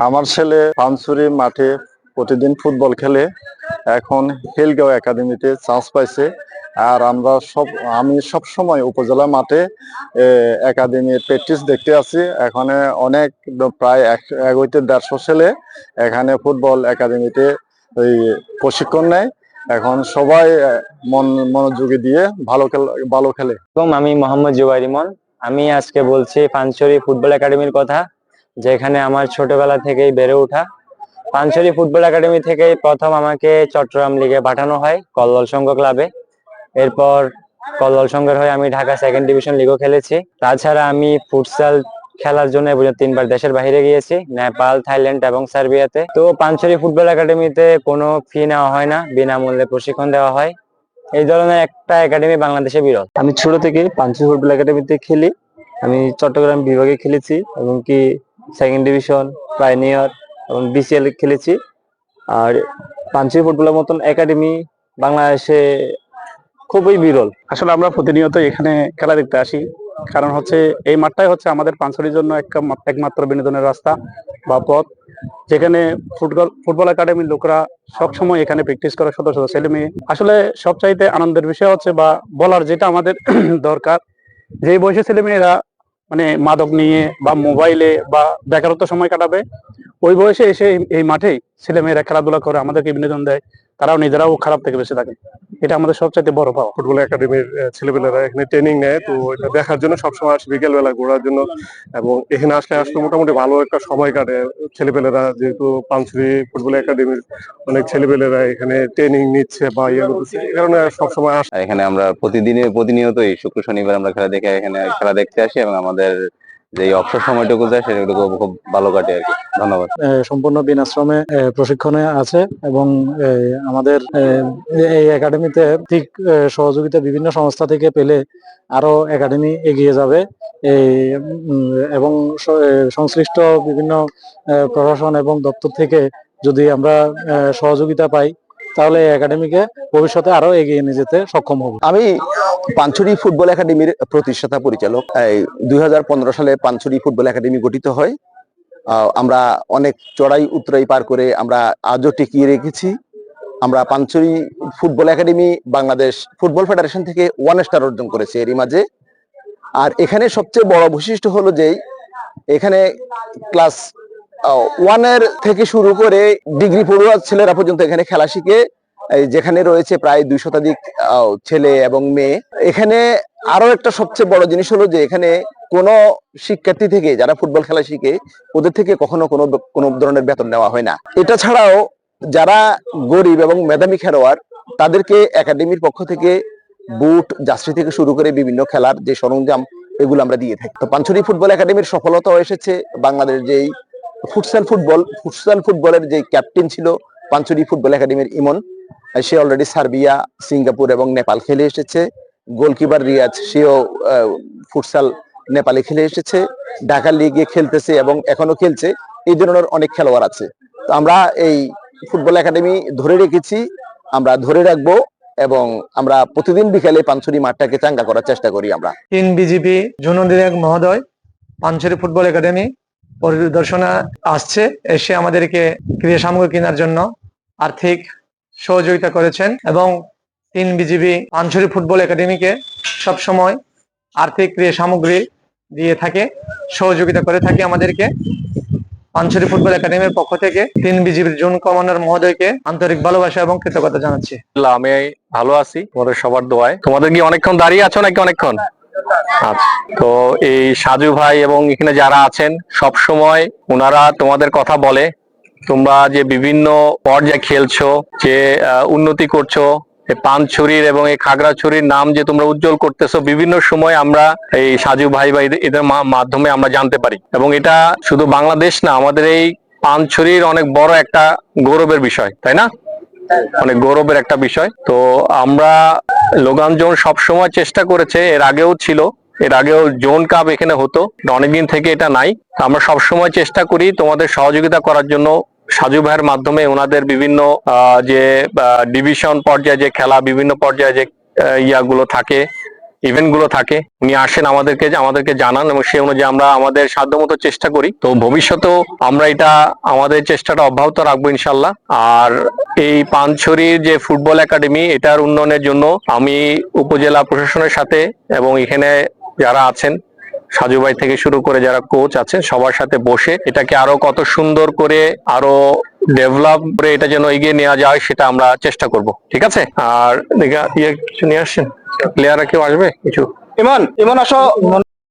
আমার ছেলে পানছড়ি মাঠে প্রতিদিন ফুটবল খেলে। এখন হেলগাঁও একাডেমিতে চান্স পাইছে। আর আমি সব সময় উপজেলা মাঠে একাডেমির প্র্যাকটিস দেখতে আছি। এখানে অনেক প্রায় 150 ছেলে এখানে ফুটবল একাডেমিতে প্রশিক্ষণ নেয়। এখন সবাই মনোযোগী দিয়ে ভালো খেলে। আমি মোহাম্মদ জুবাইর ইমন। আমি আজকে বলছি পানছড়ি ফুটবল একাডেমির কথা, যেখানে আমার ছোটবেলা থেকেই বেড়ে ওঠা। পানছড়ি ফুটবল একাডেমি থেকে প্রথম আমাকে চট্টগ্রাম লিগে পাঠানো হয় কল্লোল সংঘ ক্লাবে। এরপর কল্লোল সংঘের হয়ে আমি ঢাকা সেকেন্ড ডিভিশন লিগও খেলেছি। তাছাড়া আমি ফুটসাল খেলার জন্য 3বার দেশের বাইরে গিয়েছি, নেপাল, থাইল্যান্ড এবং সার্বিয়াতে। তো পানছড়ি ফুটবল একাডেমিতে কোনো ফি নেওয়া হয় না, বিনামূল্যে প্রশিক্ষণ দেওয়া হয়। এই ধরনের একটা একাডেমি বাংলাদেশে বিরল। আমি ছোট থেকে পানছড়ি ফুটবল একাডেমিতে খেলি। আমি চট্টগ্রাম বিভাগে খেলেছি এবং কি সেকেন্ড ডিভিশন, পাইনিয়র এবং বিসিএল খেলেছি। আর পানছড়ি ফুটবলের মতন একাডেমি বাংলাদেশে খুবই বিরল। আসলে আমরা প্রতিনিয়ত এখানে খেলা দেখতে আসি, কারণ হচ্ছে এই মাঠটাই হচ্ছে আমাদের পানছড়ির জন্য একমাত্র বিনোদনের রাস্তা বা পথ, যেখানে ফুটবল একাডেমির লোকরা সবসময় এখানে প্র্যাকটিস করে, শত শত ছেলে মেয়ে। আসলে সবচাইতে আনন্দের বিষয় হচ্ছে বা বলার যেটা আমাদের দরকার, যে বয়সে ছেলে মেয়েরা মানে মাদক নিয়ে বা মোবাইলে বা বেকারত্ব সময় কাটাবে, ওই বয়সে এসে এই মাঠেই ছেলে মেয়েরা খেলাধুলা করে আমাদেরকে বিনোদন দেয়। তারাও নিজেরাও খারাপ থেকে বেঁচে থাকে। এটা আমাদের সবচাইতে বড় পাওয়া। ফুটবল একাডেমির ছেলেপেলেরা এখানে ট্রেনিং নেয়, তো এটা দেখার জন্য সবসময় আসে বিকেল বেলা ঘোরার জন্য। এবং এখানে আসলে মোটামুটি ভালো একটা সময় কাটে ছেলেপেলেরা, যেহেতু পানছড়ি ফুটবল একাডেমির অনেক ছেলেপেলেরা এখানে ট্রেনিং নিচ্ছে বা ইয়ে করতেছে, এই কারণে সবসময় আসে। এখানে আমরা প্রতিনিয়তই শুক্র শনিবার আমরা খেলা দেখতে আসি এবং আমাদের যে অবসর সময়টুকু যায় সেটুকু খুব ভালো কাটে আর কি। ধন্যবাদ। সম্পূর্ণ বিনাশ্রমে প্রশিক্ষণে আছে এবং আমাদের এই একাডেমিতে ঠিক সহযোগিতা বিভিন্ন সংস্থা থেকে পেলে আরো একাডেমি এগিয়ে যাবে। এবং সংশ্লিষ্ট বিভিন্ন প্রশাসন এবং দপ্তর থেকে যদি আমরা সহযোগিতা পাই, তাহলে এই একাডেমিকে ভবিষ্যতে আরো এগিয়ে নিয়ে যেতে সক্ষম হব। আমি পানছড়ি ফুটবল একাডেমির প্রতিষ্ঠাতা পরিচালক। 2015 সালে পানছড়ি ফুটবল একাডেমি গঠিত হয়। আমরা অনেক চড়াই উতরাই পার করে আমরা আজও টিকিয়ে রেখেছি। আমরা Panchhari football academy Bangladesh football federation থেকে 1 স্টার অর্জন করেছে এরই মাঝে। আর এখানে সবচেয়ে বড় বৈশিষ্ট্য হলো যে এখানে ক্লাস 1 থেকে শুরু করে ডিগ্রি পড়ুয়া ছেলেরা পর্যন্ত এখানে খেলা শিখে, যেখানে রয়েছে প্রায় 2 শতাধিক ছেলে এবং মেয়ে। এখানে আরো একটা সবচেয়ে বড় জিনিস হলো যে এখানে কোনো শিক্ষার্থী থেকে যারা ফুটবল খেলা শিখে ওদের থেকে কখনো কোনো ধরনের বেতন নেওয়া হয় না। এটা ছাড়াও যারা গরিব এবং মেধাবী খেলোয়াড় তাদেরকে একাডেমির পক্ষ থেকে বুট, জার্সি থেকে শুরু করে বিভিন্ন খেলার যে সরঞ্জাম এগুলো আমরা দিয়ে থাকি। তো পানছড়ি ফুটবল একাডেমির সফলতাও এসেছে বাংলাদেশ যেই ফুটসাল ফুটবলের যে ক্যাপ্টেন ছিল পানছড়ি ফুটবল একাডেমির ইমন, সে অলরেডি সার্বিয়া, সিঙ্গাপুর এবং নেপাল খেলে এসেছে। গোলকিপার রিয়াজ, সেও ফুটসাল নেপালে খেলে এসেছে, ঢাকা লিগে খেলতেছে এবং এখনো খেলছে। এই ধরনের অনেক খেলোয়াড় আছে। তো আমরা এই ফুটবল একাডেমি ধরে রেখেছি, আমরা ধরে রাখবো এবং আমরা প্রতিদিন বিকালে পানছড়ি মাঠটাকে চাঙ্গা করার চেষ্টা করি। আমরা 3 বিজিবি জুনুদিন মহোদয় পানছড়ি ফুটবল একাডেমি পরিদর্শনে আসছে, এসে আমাদেরকে ক্রীড়া সামগ্রী কেনার জন্য আর্থিক সহযোগিতা করেছেন এবং 3 বিজিবি পানছড়ি ফুটবল একাডেমিকে সবসময় আর্থিক ক্রীড়া সামগ্রী দিয়ে থাকে, সহযোগিতা করে থাকে আমাদেরকে। পানছড়ি ফুটবল একাডেমির পক্ষ থেকে 3 বিজিবির জোন কমান্ডার মহোদয়কে আন্তরিক ভালোবাসা এবং কৃতজ্ঞতা জানাচ্ছি। আমি ভালো আছি তোমাদের সবার দোয়ায়। তোমাদের কি অনেকক্ষণ দাঁড়িয়ে আছো নাকি? অনেকক্ষণ। আচ্ছা, তো এই সাজু ভাই এবং এখানে যারা আছেন সব সময় ওনারা তোমাদের কথা বলে, তোমরা যে বিভিন্ন পর্যায়ে খেলছো, যে উন্নতি করছো, পানছড়ির এবং এই খাগড়াছড়ির নাম যে তোমরা উজ্জ্বল করতেছো, বিভিন্ন সময় আমরা এই সাজু ভাই বা এদের মাধ্যমে আমরা জানতে পারি। এবং এটা শুধু বাংলাদেশ না, আমাদের এই পানছড়ির অনেক বড় একটা গৌরবের বিষয়, তাই না? অনেক গৌরবের একটা বিষয়। তো আমরা লোগান জোন সবসময় চেষ্টা করেছে, এর আগেও ছিল, এর আগেও জোন কাপ এখানে হতো, অনেকদিন থেকে এটা নাই। আমরা সবসময় চেষ্টা করি তোমাদের সহযোগিতা করার জন্য। সাজু ভাইয়ের মাধ্যমে ওনাদের বিভিন্ন যে ডিভিশন পর্যায়ে যে খেলা, বিভিন্ন পর্যায়ে যে ইয়াগুলো থাকে, ইভেন্ট গুলো থাকে উনি আসেন আমাদেরকে জানান এবং সেই অনুযায়ী আমরা আমাদের সাধ্যমতো চেষ্টা করি। তো ভবিষ্যতেও আমরা এটা আমাদের চেষ্টাটা অব্যাহত রাখবো ইনশাল্লাহ। আর এই পানছড়ির যে ফুটবল একাডেমি এটার উন্নয়নের জন্য আমি উপজেলা প্রশাসনের সাথে এবং এখানে যারা আছেন সাজু ভাই থেকে শুরু করে যারা কোচ আছেন সবার সাথে বসে এটাকে আরো কত সুন্দর করে আরো ডেভেলপ করে এটা যেন এগিয়ে নেওয়া যায় সেটা আমরা চেষ্টা করব। ঠিক আছে? আর কিছু নিয়ে আসছেন প্লেয়াররা কেউ আসবে কিছু? ইমন আসো।